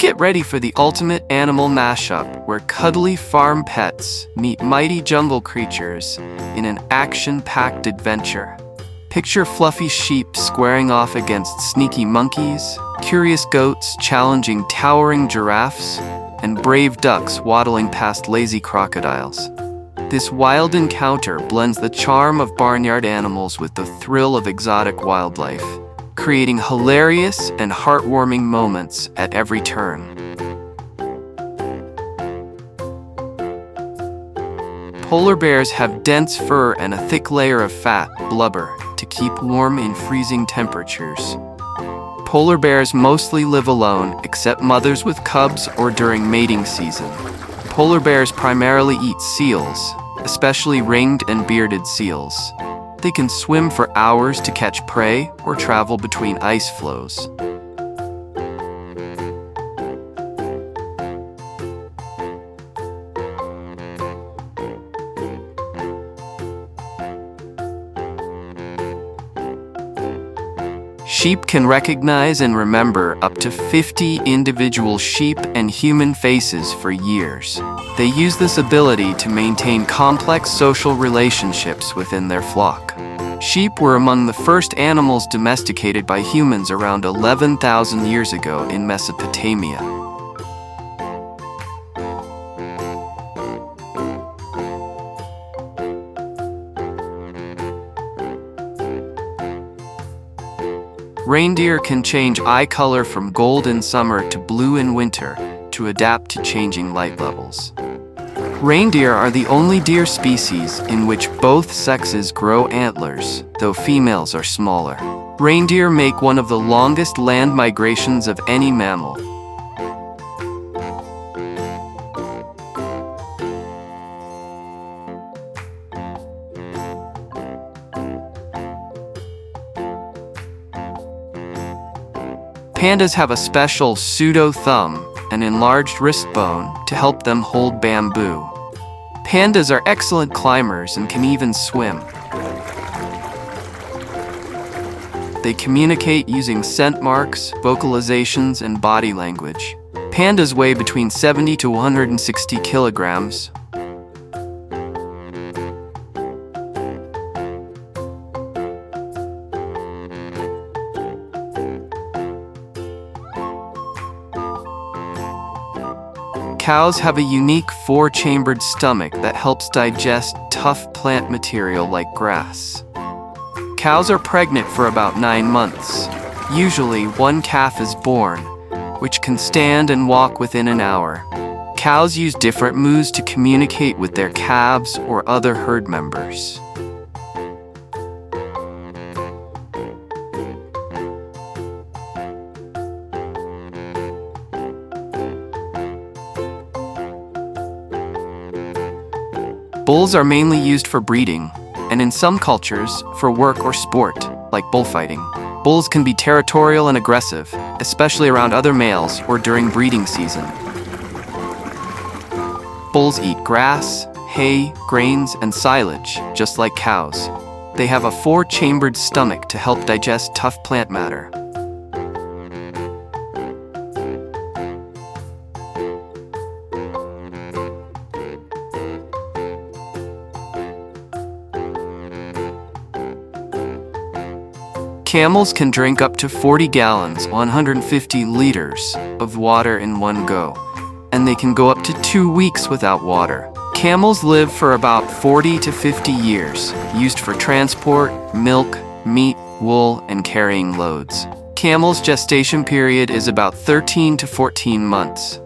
Get ready for the ultimate animal mashup, where cuddly farm pets meet mighty jungle creatures in an action-packed adventure. Picture fluffy sheep squaring off against sneaky monkeys, curious goats challenging towering giraffes, and brave ducks waddling past lazy crocodiles. This wild encounter blends the charm of barnyard animals with the thrill of exotic wildlife, creating hilarious and heartwarming moments at every turn. Polar bears have dense fur and a thick layer of fat, blubber, to keep warm in freezing temperatures. Polar bears mostly live alone, except mothers with cubs or during mating season. Polar bears primarily eat seals, especially ringed and bearded seals. They can swim for hours to catch prey or travel between ice floes. Sheep can recognize and remember up to 50 individual sheep and human faces for years. They use this ability to maintain complex social relationships within their flock. Sheep were among the first animals domesticated by humans around 11,000 years ago in Mesopotamia. Reindeer can change eye color from gold in summer to blue in winter to adapt to changing light levels. Reindeer are the only deer species in which both sexes grow antlers, though females are smaller. Reindeer make one of the longest land migrations of any mammal. Pandas have a special pseudo-thumb, an enlarged wrist bone, to help them hold bamboo. Pandas are excellent climbers and can even swim. They communicate using scent marks, vocalizations, and body language. Pandas weigh between 70 to 160 kilograms. Cows have a unique four-chambered stomach that helps digest tough plant material like grass. Cows are pregnant for about 9 months. Usually, one calf is born, which can stand and walk within an hour. Cows use different moos to communicate with their calves or other herd members. Bulls are mainly used for breeding, and in some cultures, for work or sport, like bullfighting. Bulls can be territorial and aggressive, especially around other males or during breeding season. Bulls eat grass, hay, grains, and silage, just like cows. They have a four-chambered stomach to help digest tough plant matter. Camels can drink up to 40 gallons, 150 liters, of water in one go, and they can go up to 2 weeks without water. Camels live for about 40 to 50 years, used for transport, milk, meat, wool, and carrying loads. Camel's gestation period is about 13 to 14 months.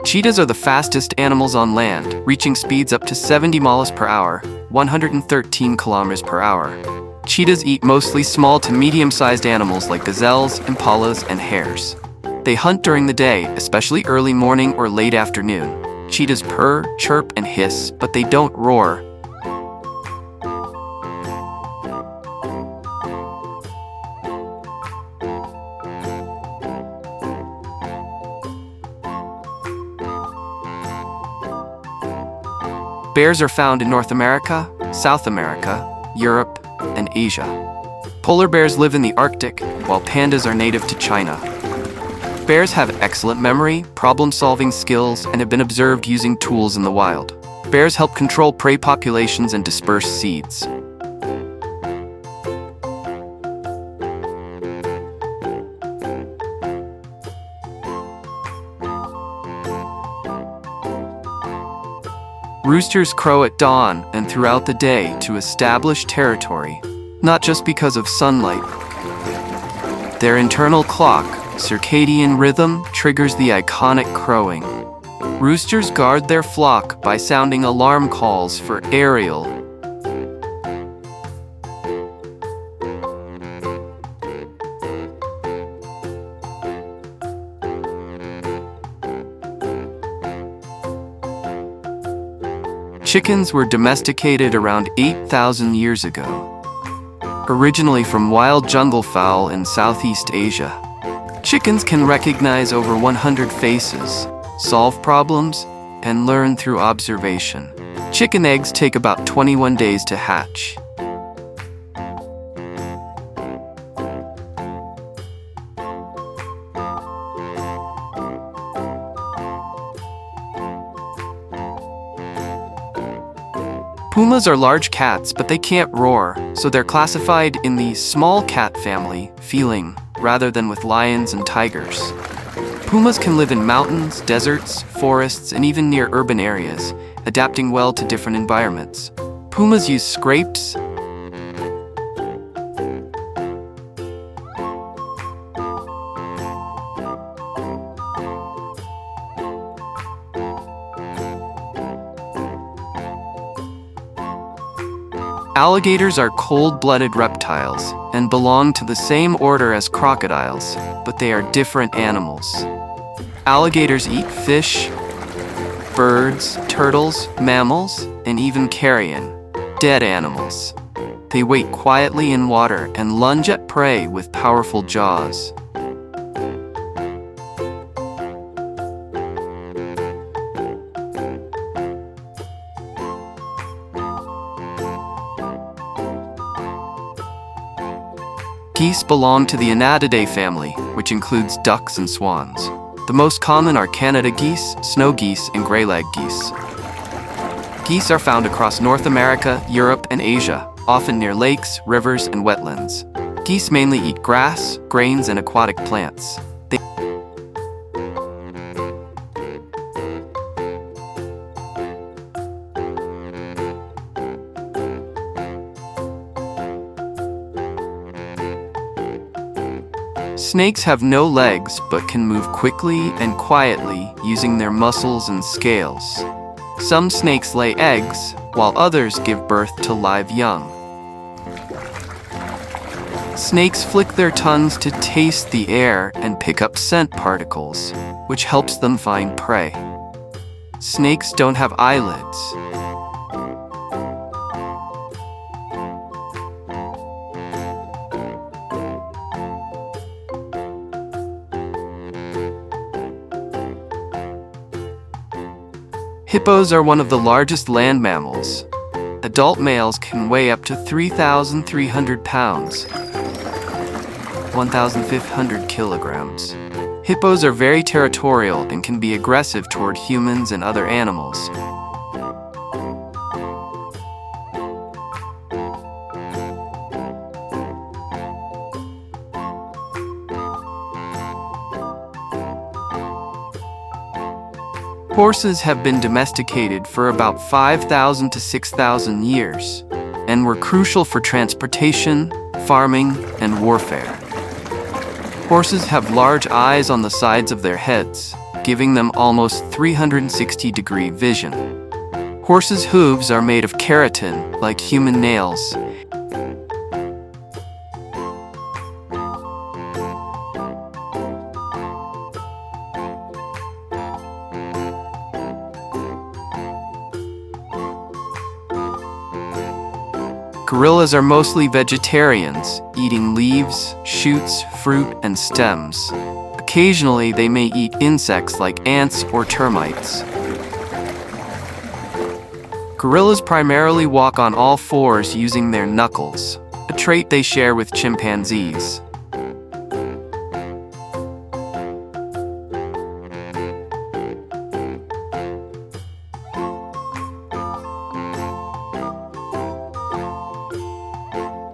Cheetahs are the fastest animals on land, reaching speeds up to 70 miles per hour, 113 kilometers per hour. Cheetahs eat mostly small to medium-sized animals like gazelles, impalas, and hares. They hunt during the day, especially early morning or late afternoon. Cheetahs purr, chirp, and hiss, but they don't roar. Bears are found in North America, South America, Europe, and Asia. Polar bears live in the Arctic, while pandas are native to China. Bears have excellent memory, problem-solving skills, and have been observed using tools in the wild. Bears help control prey populations and disperse seeds. Roosters crow at dawn and throughout the day to establish territory, not just because of sunlight. Their internal clock, circadian rhythm, triggers the iconic crowing. Roosters guard their flock by sounding alarm calls for aerial. Chickens were domesticated around 8,000 years ago, originally from wild jungle fowl in Southeast Asia. Chickens can recognize over 100 faces, solve problems, and learn through observation. Chicken eggs take about 21 days to hatch. Pumas are large cats, but they can't roar, so they're classified in the small cat family, feline, rather than with lions and tigers. Pumas can live in mountains, deserts, forests, and even near urban areas, adapting well to different environments. Pumas use scrapes, Alligators are cold-blooded reptiles and belong to the same order as crocodiles, but they are different animals. Alligators eat fish, birds, turtles, mammals, and even carrion, dead animals. They wait quietly in water and lunge at prey with powerful jaws. Geese belong to the Anatidae family, which includes ducks and swans. The most common are Canada geese, snow geese, and grey-leg geese. Geese are found across North America, Europe, and Asia, often near lakes, rivers, and wetlands. Geese mainly eat grass, grains, and aquatic plants. Snakes have no legs but can move quickly and quietly using their muscles and scales. Some snakes lay eggs, while others give birth to live young. Snakes flick their tongues to taste the air and pick up scent particles, which helps them find prey. Snakes don't have eyelids. Hippos are one of the largest land mammals. Adult males can weigh up to 3,300 pounds, 1,500 kilograms. Hippos are very territorial and can be aggressive toward humans and other animals. Horses have been domesticated for about 5,000 to 6,000 years and were crucial for transportation, farming, and warfare. Horses have large eyes on the sides of their heads, giving them almost 360-degree vision. Horses' hooves are made of keratin, like human nails. Gorillas are mostly vegetarians, eating leaves, shoots, fruit, and stems. Occasionally, they may eat insects like ants or termites. Gorillas primarily walk on all fours using their knuckles, a trait they share with chimpanzees.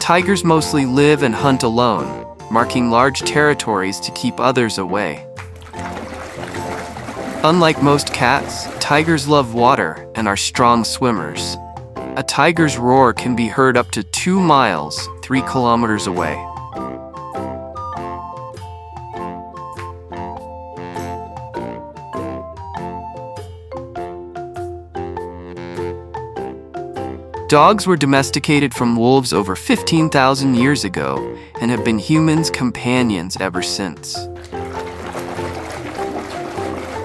Tigers mostly live and hunt alone, marking large territories to keep others away. Unlike most cats, tigers love water and are strong swimmers. A tiger's roar can be heard up to 2 miles, 3 kilometers away. Dogs were domesticated from wolves over 15,000 years ago and have been humans' companions ever since.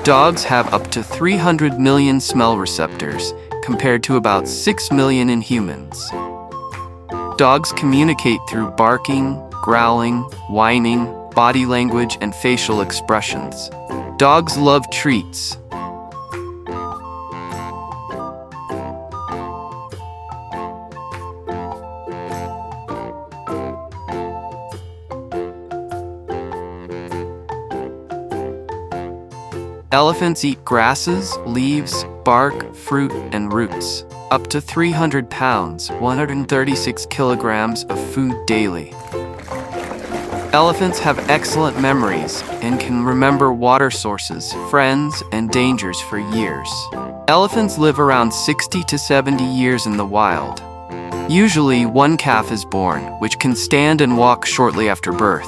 Dogs have up to 300 million smell receptors, compared to about 6 million in humans. Dogs communicate through barking, growling, whining, body language, and facial expressions. Dogs love treats. Elephants eat grasses, leaves, bark, fruit, and roots. Up to 300 pounds, 136 kilograms of food daily. Elephants have excellent memories and can remember water sources, friends, and dangers for years. Elephants live around 60 to 70 years in the wild. Usually, one calf is born, which can stand and walk shortly after birth.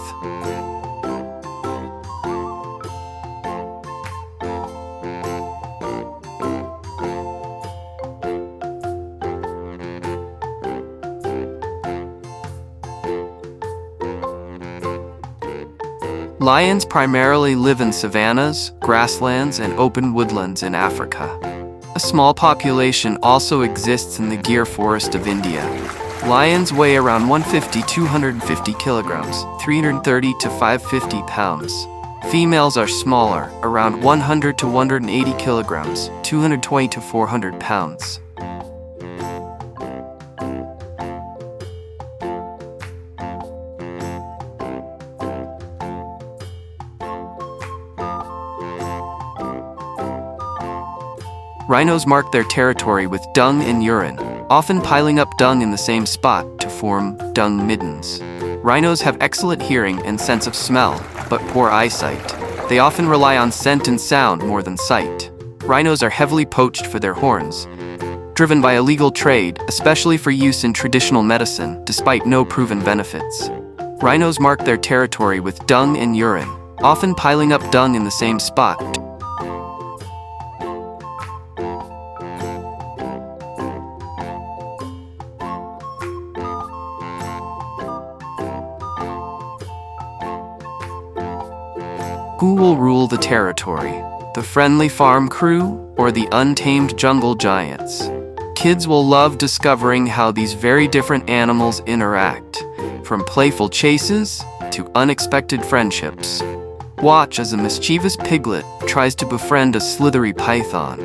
Lions primarily live in savannas, grasslands, and open woodlands in Africa. A small population also exists in the Gir forest of India. Lions weigh around 150–250 kilograms, 330 to 550 pounds. Females are smaller, around 100 to 180 kilograms, 220 to 400 pounds. Rhinos mark their territory with dung and urine, often piling up dung in the same spot to form dung middens. Rhinos have excellent hearing and sense of smell, but poor eyesight. They often rely on scent and sound more than sight. Rhinos are heavily poached for their horns, driven by illegal trade, especially for use in traditional medicine, despite no proven benefits. Rhinos mark their territory with dung and urine, often piling up dung in the same spot. Who will rule the territory? The friendly farm crew or the untamed jungle giants? Kids will love discovering how these very different animals interact, from playful chases to unexpected friendships. Watch as a mischievous piglet tries to befriend a slithery python.